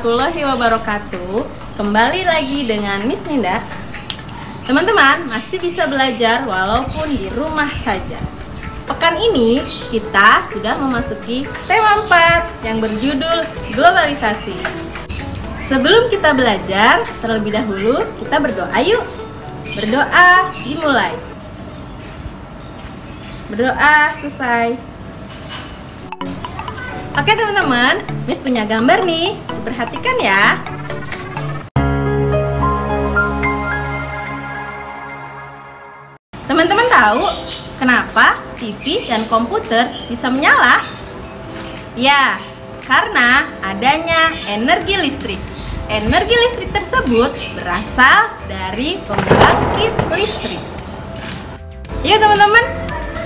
warahmatullahi wabarakatuh. Kembali lagi dengan Miss Ninda. Teman-teman masih bisa belajar walaupun di rumah saja. Pekan ini kita sudah memasuki tema 4 yang berjudul globalisasi. Sebelum kita belajar, terlebih dahulu kita berdoa yuk. Berdoa dimulai. Berdoa selesai. Oke teman-teman, Miss punya gambar nih. Perhatikan ya. Teman-teman tahu kenapa TV dan komputer bisa menyala? Ya, karena adanya energi listrik. Energi listrik tersebut berasal dari pembangkit listrik. Yuk teman-teman,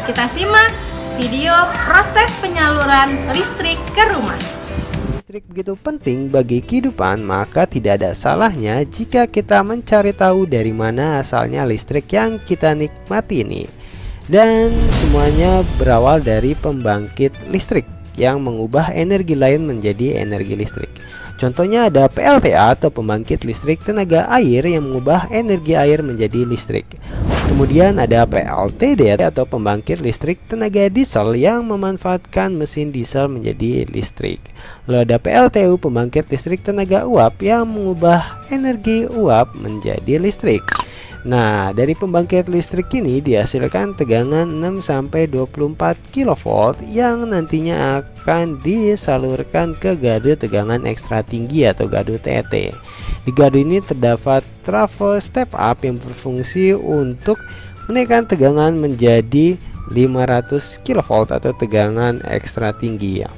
kita simak video proses penyaluran listrik ke rumah. Listrik begitu penting bagi kehidupan, maka tidak ada salahnya jika kita mencari tahu dari mana asalnya listrik yang kita nikmati ini. Dan semuanya berawal dari pembangkit listrik yang mengubah energi lain menjadi energi listrik. Contohnya ada PLTA atau pembangkit listrik tenaga air yang mengubah energi air menjadi listrik. Kemudian ada PLTD atau pembangkit listrik tenaga diesel yang memanfaatkan mesin diesel menjadi listrik. Lalu ada PLTU pembangkit listrik tenaga uap yang mengubah energi uap menjadi listrik. Nah, dari pembangkit listrik ini dihasilkan tegangan 6-24 kV yang nantinya akan disalurkan ke gardu tegangan ekstra tinggi atau gardu TET. Di gardu ini terdapat trafo step up yang berfungsi untuk menaikkan tegangan menjadi 500 kV atau tegangan ekstra tinggi ya.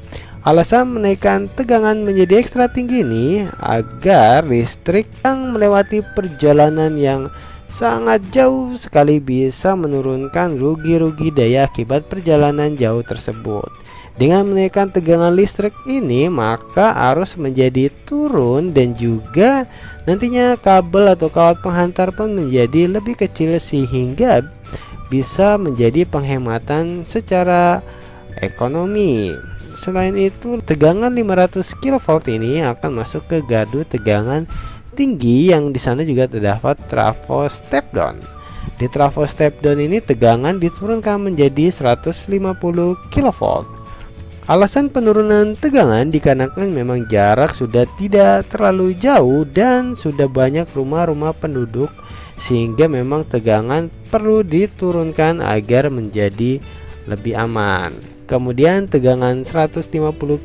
Alasan menaikkan tegangan menjadi ekstra tinggi ini agar listrik yang melewati perjalanan yang sangat jauh sekali bisa menurunkan rugi-rugi daya akibat perjalanan jauh tersebut. Dengan menaikkan tegangan listrik ini, maka arus menjadi turun dan juga nantinya kabel atau kawat penghantar pun menjadi lebih kecil sehingga bisa menjadi penghematan secara ekonomi. Selain itu, tegangan 500 kV ini akan masuk ke gardu tegangan tinggi yang di sana juga terdapat trafo step down. Di trafo step down ini tegangan diturunkan menjadi 150 kV. Alasan penurunan tegangan dikarenakan memang jarak sudah tidak terlalu jauh dan sudah banyak rumah-rumah penduduk sehingga memang tegangan perlu diturunkan agar menjadi lebih aman. Kemudian tegangan 150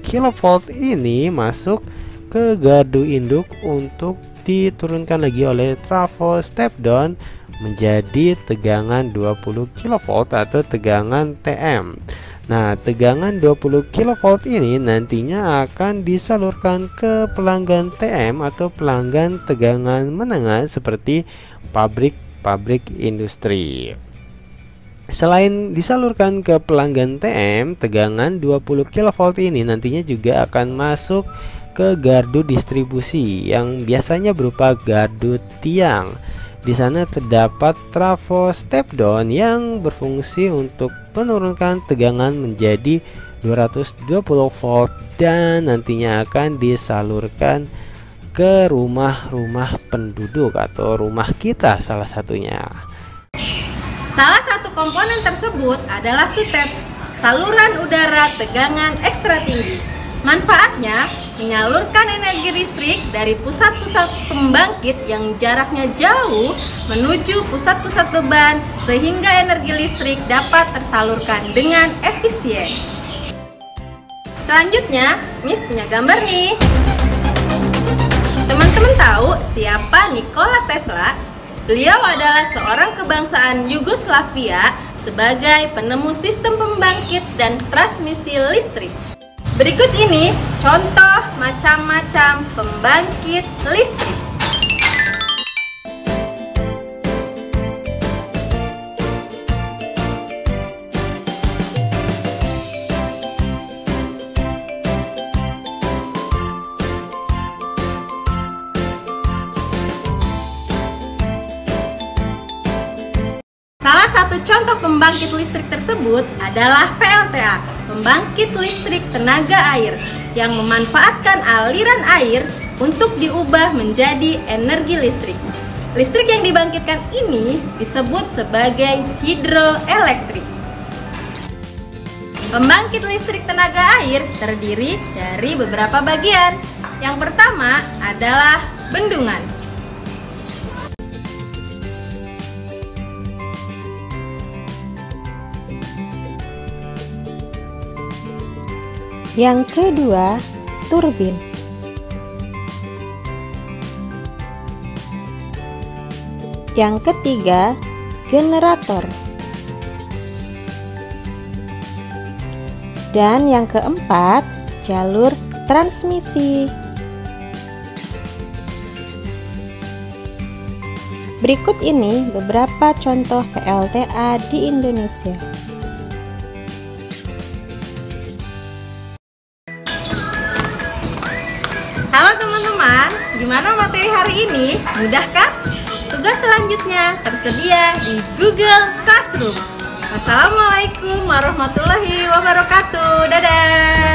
kV ini masuk ke gardu induk untuk diturunkan lagi oleh trafo step down menjadi tegangan 20 kV atau tegangan TM. Nah, tegangan 20 kV ini nantinya akan disalurkan ke pelanggan TM atau pelanggan tegangan menengah seperti pabrik-pabrik industri. Selain disalurkan ke pelanggan TM, tegangan 20 kV ini nantinya juga akan masuk ke gardu distribusi yang biasanya berupa gardu tiang. Di sana terdapat trafo step down yang berfungsi untuk menurunkan tegangan menjadi 220 volt dan nantinya akan disalurkan ke rumah-rumah penduduk atau rumah kita salah satunya. Salah satu komponen tersebut adalah SUTEP, saluran udara tegangan ekstra tinggi. Manfaatnya menyalurkan energi listrik dari pusat-pusat pembangkit yang jaraknya jauh menuju pusat-pusat beban sehingga energi listrik dapat tersalurkan dengan efisien. Selanjutnya, Miss punya gambar nih. Teman-teman tahu siapa Nikola Tesla? Beliau adalah seorang kebangsaan Yugoslavia sebagai penemu sistem pembangkit dan transmisi listrik. Berikut ini contoh macam-macam pembangkit listrik. Salah satu contoh pembangkit listrik tersebut adalah PLTA, pembangkit listrik tenaga air, yang memanfaatkan aliran air untuk diubah menjadi energi listrik. Listrik yang dibangkitkan ini disebut sebagai hidroelektrik. Pembangkit listrik tenaga air terdiri dari beberapa bagian. Yang pertama adalah bendungan. Yang kedua, turbin. Yang ketiga, generator. Dan yang keempat, jalur transmisi. Berikut ini beberapa contoh PLTA di Indonesia. Halo teman-teman, gimana materi hari ini? Mudah kan? Tugas selanjutnya tersedia di Google Classroom. Wassalamualaikum warahmatullahi wabarakatuh. Dadah.